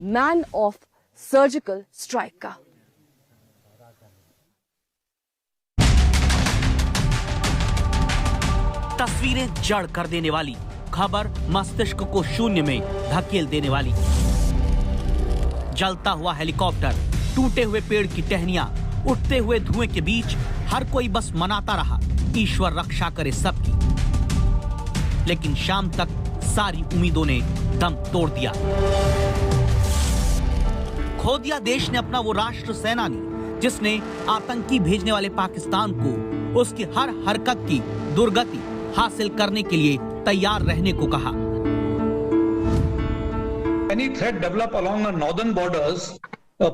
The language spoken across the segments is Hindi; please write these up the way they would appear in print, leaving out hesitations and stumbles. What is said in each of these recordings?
मैन ऑफ सर्जिकल स्ट्राइक का। तस्वीरें जड़ कर देने वाली, खबर मस्तिष्क को शून्य में धकेल देने वाली। जलता हुआ हेलीकॉप्टर, टूटे हुए पेड़ की टहनियां, उठते हुए धुएं के बीच हर कोई बस मनाता रहा, ईश्वर रक्षा करे सबकी। लेकिन शाम तक सारी उम्मीदों ने दम तोड़ दिया। खो दिया देश ने अपना वो राष्ट्र सेनानी जिसने आतंकी भेजने वाले पाकिस्तान को उसकी हर हरकत की दुर्गति हासिल करने के लिए तैयार रहने को कहा। Any threat develop along the northern borders,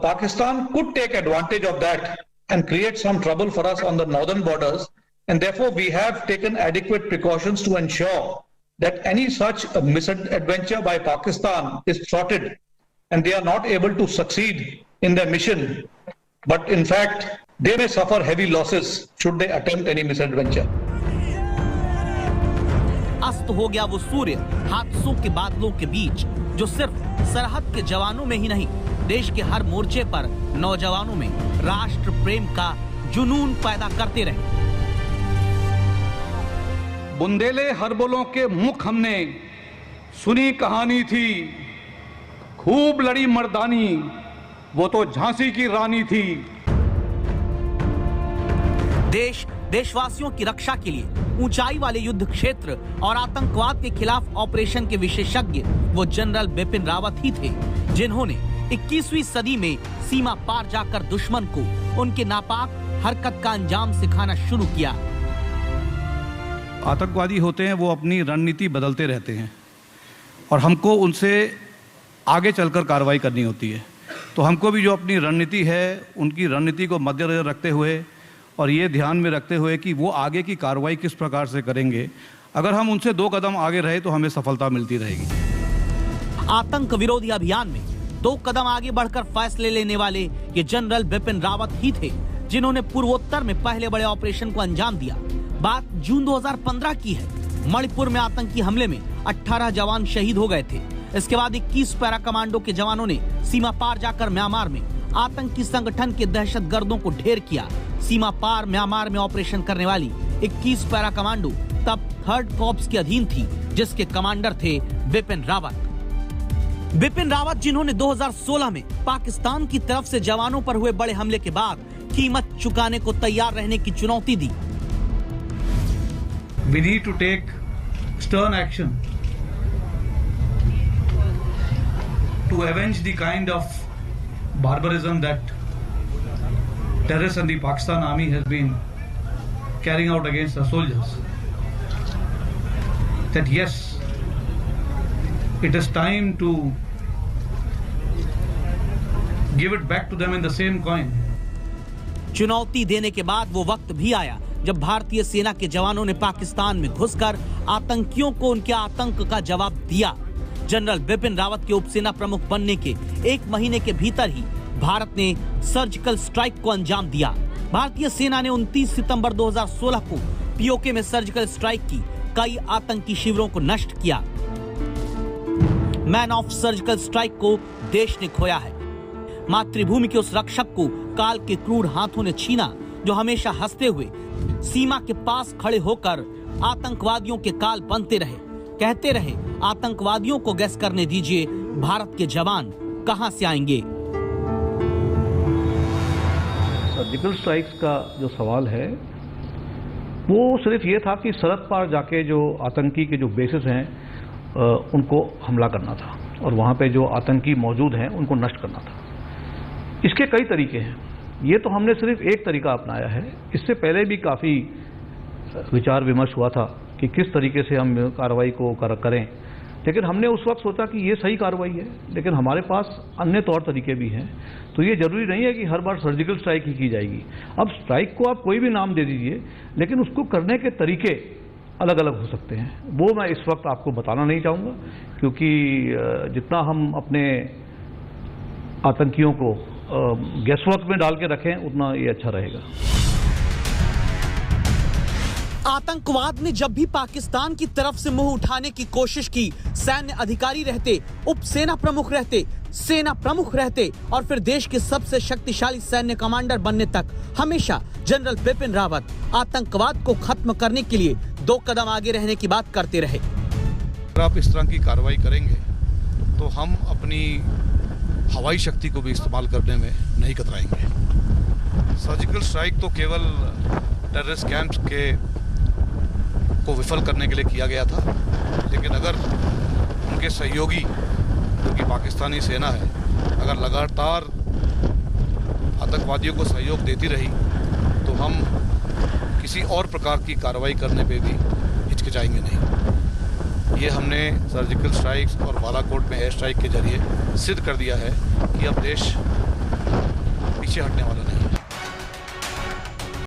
Pakistan could take advantage of that and create some trouble for us on the northern borders, and therefore we have taken adequate precautions to ensure that any such misadventure by Pakistan is thwarted and they are not able to succeed in their mission, but in fact they may suffer heavy losses should they attempt any misadventure. अस्त हो गया वो सूर्य हादसों के बादलों के बीच जो सिर्फ सरहद के जवानों में ही नहीं, देश के हर मोर्चे पर नौजवानों में राष्ट्र प्रेम का जुनून पैदा करते रहे। बुंदेले हरबोलों के मुख हमने सुनी कहानी थी, खूब लड़ी मर्दानी, वो तो झांसी की रानी थी। देश देशवासियों की रक्षा के लिए ऊंचाई वाले युद्ध क्षेत्र और आतंकवाद के खिलाफ ऑपरेशन के विशेषज्ञ वो जनरल बिपिन रावत ही थे जिन्होंने 21वीं सदी में सीमा पार जाकर दुश्मन को उनके नापाक हरकत का अंजाम सिखाना शुरू किया। आतंकवादी होते हैं वो अपनी रणनीति बदलते रहते हैं और हमको उनसे आगे चलकर कार्रवाई करनी होती है। तो हमको भी जो अपनी रणनीति है उनकी रणनीति को मद्देनजर रखते हुए और ये ध्यान में रखते हुए कि वो आगे की कार्रवाई किस प्रकार से करेंगे, अगर हम उनसे 2 कदम आगे रहे तो हमें सफलता मिलती रहेगी। आतंक विरोधी अभियान में 2 कदम आगे बढ़कर फैसले लेने वाले ये जनरल बिपिन रावत ही थे जिन्होंने पूर्वोत्तर में पहले बड़े ऑपरेशन को अंजाम दिया। बात जून 2015 की है। मणिपुर में आतंकी हमले में 18 जवान शहीद हो गए थे। इसके बाद 21 पैरा कमांडो के जवानों ने सीमा पार जाकर म्यांमार में आतंकी संगठन के दहशतगर्दों को ढेर किया। सीमा पार म्यांमार में ऑपरेशन करने वाली 21 पैरा कमांडो तब 3rd कॉर्प्स के अधीन थी जिसके कमांडर थे बिपिन रावत। बिपिन रावत जिन्होंने 2016 में पाकिस्तान की तरफ से जवानों पर हुए बड़े हमले के बाद कीमत चुकाने को तैयार रहने की चुनौती दी। We need to take stern action to avenge the kind of barbarism that terrorists and the Pakistan army has been carrying out against our soldiers. That yes, it is time to give it back to them in the same coin. चुनौती देने के बाद वो वक्त भी आया जब भारतीय सेना के जवानों ने पाकिस्तान में घुसकर आतंकियों को उनके आतंक का जवाब दिया। जनरल बिपिन रावत के उपसेना प्रमुख बनने के 1 महीने के भीतर ही भारत ने सर्जिकल स्ट्राइक को अंजाम दिया। भारतीय सेना ने 29 सितंबर 2016 को पीओके में सर्जिकल स्ट्राइक की कई आतंकी शिविरों को नष्ट किया। मैन ऑफ सर्जिकल स्ट्राइक को देश ने खोया है। मातृभूमि के उस रक्षक को काल के क्रूर हाथों ने छीना जो हमेशा हंसते हुए सीमा के पास खड़े होकर आतंकवादियों के काल बनते रहे, कहते रहे आतंकवादियों को गैस करने दीजिए, भारत के जवान कहां से आएंगे। सर्जिकल स्ट्राइक्स का जो सवाल है वो सिर्फ ये था कि सरहद पार जाके जो आतंकी के जो बेसेस हैं उनको हमला करना था और वहाँ पे जो आतंकी मौजूद हैं उनको नष्ट करना था। इसके कई तरीके हैं, ये तो हमने सिर्फ एक तरीका अपनाया है। इससे पहले भी काफ़ी विचार विमर्श हुआ था कि किस तरीके से हम कार्रवाई को करें, लेकिन हमने उस वक्त सोचा कि ये सही कार्रवाई है, लेकिन हमारे पास अन्य तौर तरीके भी हैं। तो ये जरूरी नहीं है कि हर बार सर्जिकल स्ट्राइक ही की जाएगी। अब स्ट्राइक को आप कोई भी नाम दे दीजिए, लेकिन उसको करने के तरीके अलग अलग हो सकते हैं। वो मैं इस वक्त आपको बताना नहीं चाहूँगा, क्योंकि जितना हम अपने आतंकियों को गैसवर्क में डाल के रखें उतना ये अच्छा रहेगा। आतंकवाद ने जब भी पाकिस्तान की तरफ से मुंह उठाने की कोशिश की, सैन्य अधिकारी रहते, उप सेना प्रमुख रहते, सेना प्रमुख रहते और फिर देश के सबसे शक्तिशाली सैन्य कमांडर बनने तक हमेशा जनरल बिपिन रावत आतंकवाद को खत्म करने के लिए 2 कदम आगे रहने की बात करते रहे। अगर आप इस तरह की कार्रवाई करेंगे तो हम अपनी हवाई शक्ति को भी इस्तेमाल करने में नहीं कतराएंगे। सर्जिकल स्ट्राइक तो केवल टेररिस्ट कैंप्स को विफल करने के लिए किया गया था, लेकिन अगर उनके सहयोगी जो कि पाकिस्तानी सेना है अगर लगातार आतंकवादियों को सहयोग देती रही तो हम किसी और प्रकार की कार्रवाई करने पे भी हिचकिचाएंगे नहीं। ये हमने सर्जिकल स्ट्राइक्स और बालाकोट में एयर स्ट्राइक के जरिए सिद्ध कर दिया है कि अब देश पीछे हटने वाला नहीं है।